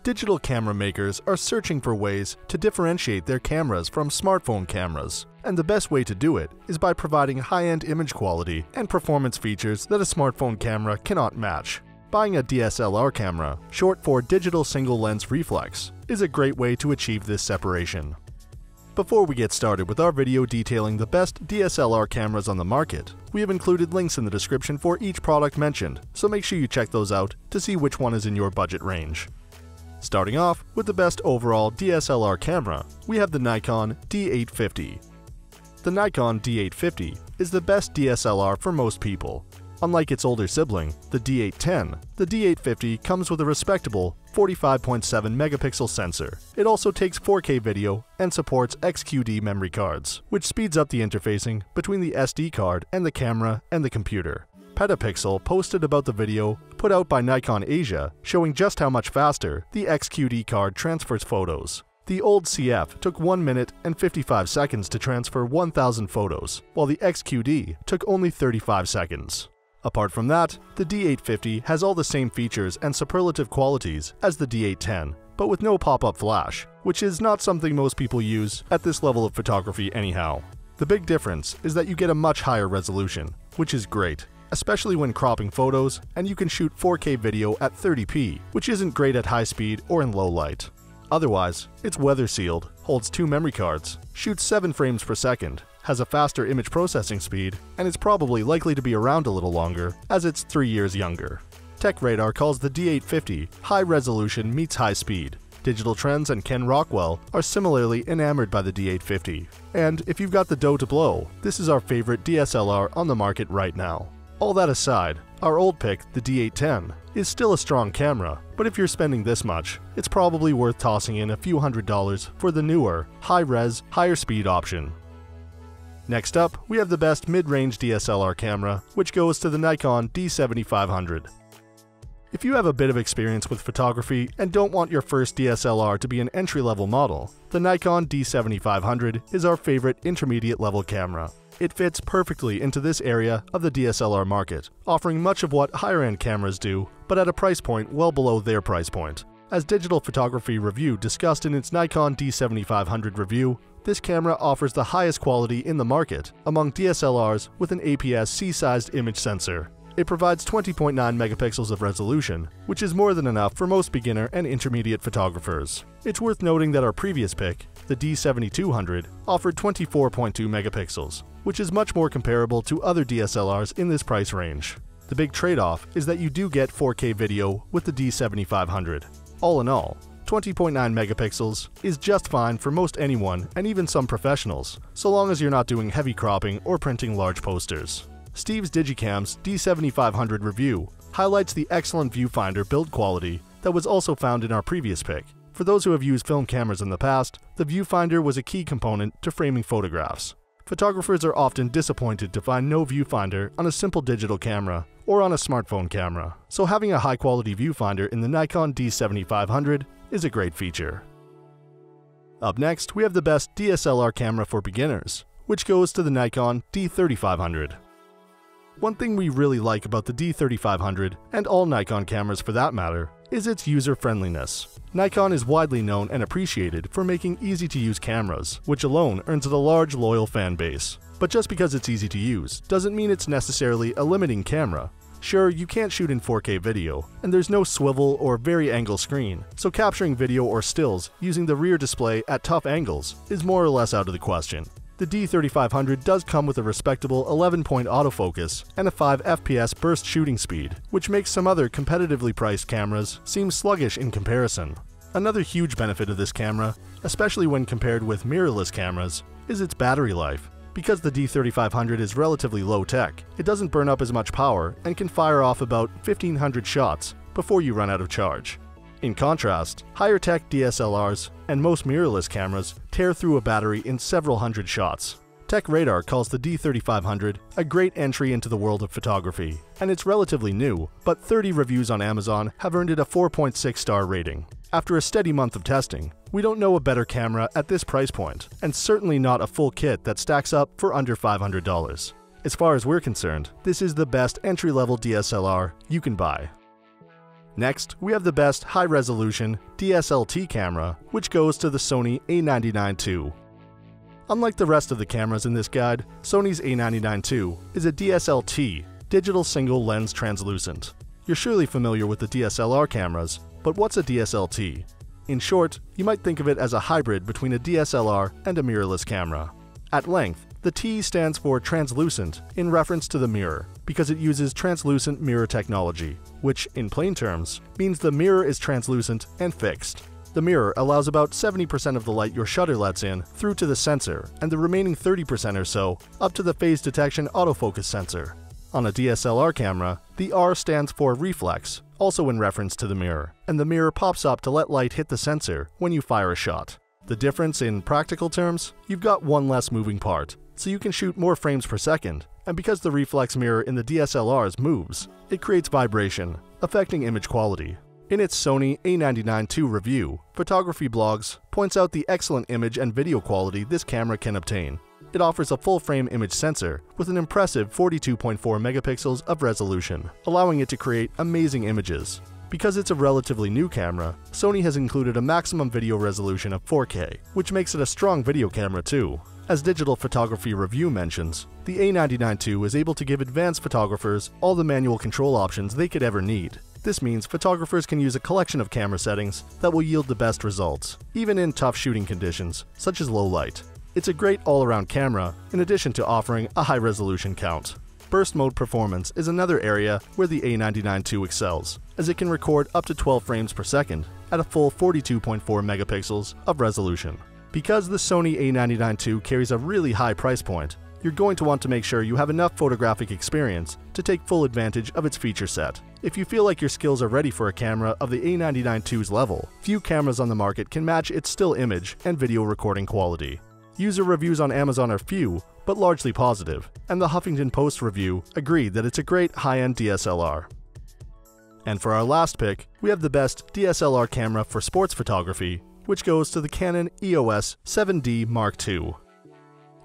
Digital camera makers are searching for ways to differentiate their cameras from smartphone cameras, and the best way to do it is by providing high-end image quality and performance features that a smartphone camera cannot match. Buying a DSLR camera, short for Digital Single Lens Reflex, is a great way to achieve this separation. Before we get started with our video detailing the best DSLR cameras on the market, we have included links in the description for each product mentioned, so make sure you check those out to see which one is in your budget range. Starting off with the best overall DSLR camera, we have the Nikon D850. The Nikon D850 is the best DSLR for most people. Unlike its older sibling, the D810, the D850 comes with a respectable 45.7 megapixel sensor. It also takes 4K video and supports XQD memory cards, which speeds up the interfacing between the SD card and the camera and the computer. Petapixel posted about the video put out by Nikon Asia showing just how much faster the XQD card transfers photos. The old CF took 1 minute and 55 seconds to transfer 1,000 photos, while the XQD took only 35 seconds. Apart from that, the D850 has all the same features and superlative qualities as the D810, but with no pop-up flash, which is not something most people use at this level of photography anyhow. The big difference is that you get a much higher resolution, which is great, especially when cropping photos, and you can shoot 4K video at 30p, which isn't great at high speed or in low light. Otherwise, it's weather sealed, holds 2 memory cards, shoots 7 frames per second, has a faster image processing speed, and is probably likely to be around a little longer as it's 3 years younger. TechRadar calls the D850 high resolution meets high speed. Digital Trends and Ken Rockwell are similarly enamored by the D850. And if you've got the dough to blow, this is our favorite DSLR on the market right now. All that aside, our old pick, the D810, is still a strong camera, but if you're spending this much, it's probably worth tossing in a few $100s for the newer, high-res, higher speed option. Next up, we have the best mid-range DSLR camera, which goes to the Nikon D7500. If you have a bit of experience with photography and don't want your first DSLR to be an entry-level model, the Nikon D7500 is our favorite intermediate-level camera. It fits perfectly into this area of the DSLR market, offering much of what higher-end cameras do, but at a price point well below their price point. As Digital Photography Review discussed in its Nikon D7500 review, this camera offers the highest quality in the market among DSLRs with an APS-C-sized image sensor. It provides 20.9 megapixels of resolution, which is more than enough for most beginner and intermediate photographers. It's worth noting that our previous pick, the D7200, offered 24.2 megapixels, which is much more comparable to other DSLRs in this price range. The big trade-off is that you do get 4K video with the D7500. All in all, 20.9 megapixels is just fine for most anyone and even some professionals, so long as you're not doing heavy cropping or printing large posters. Steve's Digicam's D7500 review highlights the excellent viewfinder build quality that was also found in our previous pick. For those who have used film cameras in the past, the viewfinder was a key component to framing photographs. Photographers are often disappointed to find no viewfinder on a simple digital camera or on a smartphone camera, so having a high-quality viewfinder in the Nikon D7500 is a great feature. Up next, we have the best DSLR camera for beginners, which goes to the Nikon D3500. One thing we really like about the D3500, and all Nikon cameras for that matter, is its user-friendliness. Nikon is widely known and appreciated for making easy-to-use cameras, which alone earns it a large, loyal fan base. But just because it's easy to use doesn't mean it's necessarily a limiting camera. Sure, you can't shoot in 4K video, and there's no swivel or vari-angle screen, so capturing video or stills using the rear display at tough angles is more or less out of the question. The D3500 does come with a respectable 11-point autofocus and a 5 FPS burst shooting speed, which makes some other competitively priced cameras seem sluggish in comparison. Another huge benefit of this camera, especially when compared with mirrorless cameras, is its battery life. Because the D3500 is relatively low-tech, it doesn't burn up as much power and can fire off about 1,500 shots before you run out of charge. In contrast, higher-tech DSLRs and most mirrorless cameras tear through a battery in several hundred shots. TechRadar calls the D3500 a great entry into the world of photography, and it's relatively new, but 30 reviews on Amazon have earned it a 4.6-star rating. After a steady month of testing, we don't know a better camera at this price point, and certainly not a full kit that stacks up for under $500. As far as we're concerned, this is the best entry-level DSLR you can buy. Next, we have the best high-resolution DSLT camera, which goes to the Sony A99 II. Unlike the rest of the cameras in this guide, Sony's A99 II is a DSLT, digital single lens translucent. You're surely familiar with the DSLR cameras, but what's a DSLT? In short, you might think of it as a hybrid between a DSLR and a mirrorless camera. At length, the T stands for translucent in reference to the mirror, because it uses translucent mirror technology, which, in plain terms, means the mirror is translucent and fixed. The mirror allows about 70% of the light your shutter lets in through to the sensor, and the remaining 30% or so up to the phase detection autofocus sensor. On a DSLR camera, the R stands for reflex, also in reference to the mirror, and the mirror pops up to let light hit the sensor when you fire a shot. The difference in practical terms, you've got one less moving part, so you can shoot more frames per second, and because the reflex mirror in the DSLRs moves, it creates vibration, affecting image quality. In its Sony A99 II review, Photography Blogs points out the excellent image and video quality this camera can obtain. It offers a full-frame image sensor with an impressive 42.4 megapixels of resolution, allowing it to create amazing images. Because it's a relatively new camera, Sony has included a maximum video resolution of 4K, which makes it a strong video camera too. As Digital Photography Review mentions, the A99 II is able to give advanced photographers all the manual control options they could ever need. This means photographers can use a collection of camera settings that will yield the best results, even in tough shooting conditions, such as low light. It's a great all-around camera, in addition to offering a high-resolution count. Burst mode performance is another area where the A99 II excels, as it can record up to 12 frames per second at a full 42.4 megapixels of resolution. Because the Sony A99 II carries a really high price point, you're going to want to make sure you have enough photographic experience to take full advantage of its feature set. If you feel like your skills are ready for a camera of the A99 II's level, few cameras on the market can match its still image and video recording quality. User reviews on Amazon are few, but largely positive, and the Huffington Post review agreed that it's a great high-end DSLR. And for our last pick, we have the best DSLR camera for sports photography, which goes to the Canon EOS 7D Mark II.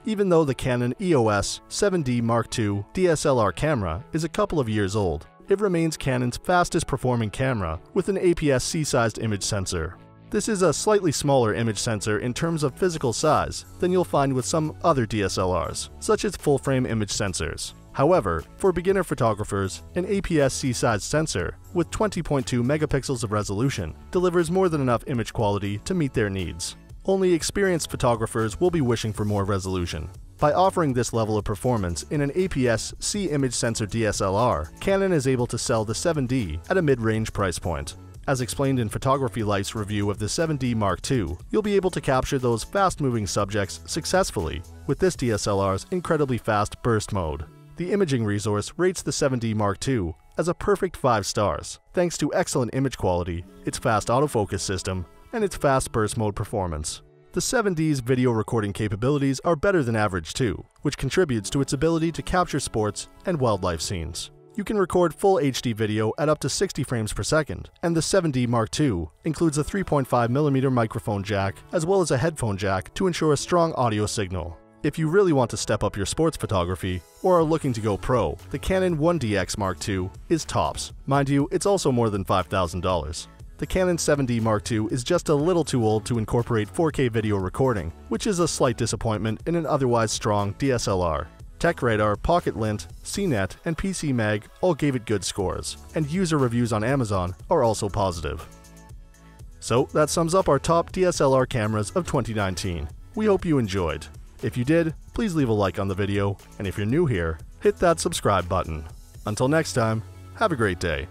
Even though the Canon EOS 7D Mark II DSLR camera is a couple of years old, it remains Canon's fastest performing camera with an APS-C-sized image sensor. This is a slightly smaller image sensor in terms of physical size than you'll find with some other DSLRs, such as full-frame image sensors. However, for beginner photographers, an APS-C-sized sensor with 20.2 megapixels of resolution delivers more than enough image quality to meet their needs. Only experienced photographers will be wishing for more resolution. By offering this level of performance in an APS-C image sensor DSLR, Canon is able to sell the 7D at a mid-range price point. As explained in Photography Life's review of the 7D Mark II, you'll be able to capture those fast-moving subjects successfully with this DSLR's incredibly fast burst mode. The imaging resource rates the 7D Mark II as a perfect 5 stars, thanks to excellent image quality, its fast autofocus system, and its fast burst mode performance. The 7D's video recording capabilities are better than average too, which contributes to its ability to capture sports and wildlife scenes. You can record full HD video at up to 60 frames per second, and the 7D Mark II includes a 3.5mm microphone jack as well as a headphone jack to ensure a strong audio signal. If you really want to step up your sports photography or are looking to go pro, the Canon 1DX Mark II is tops. Mind you, it's also more than $5,000. The Canon 7D Mark II is just a little too old to incorporate 4K video recording, which is a slight disappointment in an otherwise strong DSLR. TechRadar, PocketLint, CNET, and PCMag all gave it good scores, and user reviews on Amazon are also positive. So that sums up our top DSLR cameras of 2019. We hope you enjoyed. If you did, please leave a like on the video, and if you're new here, hit that subscribe button. Until next time, have a great day.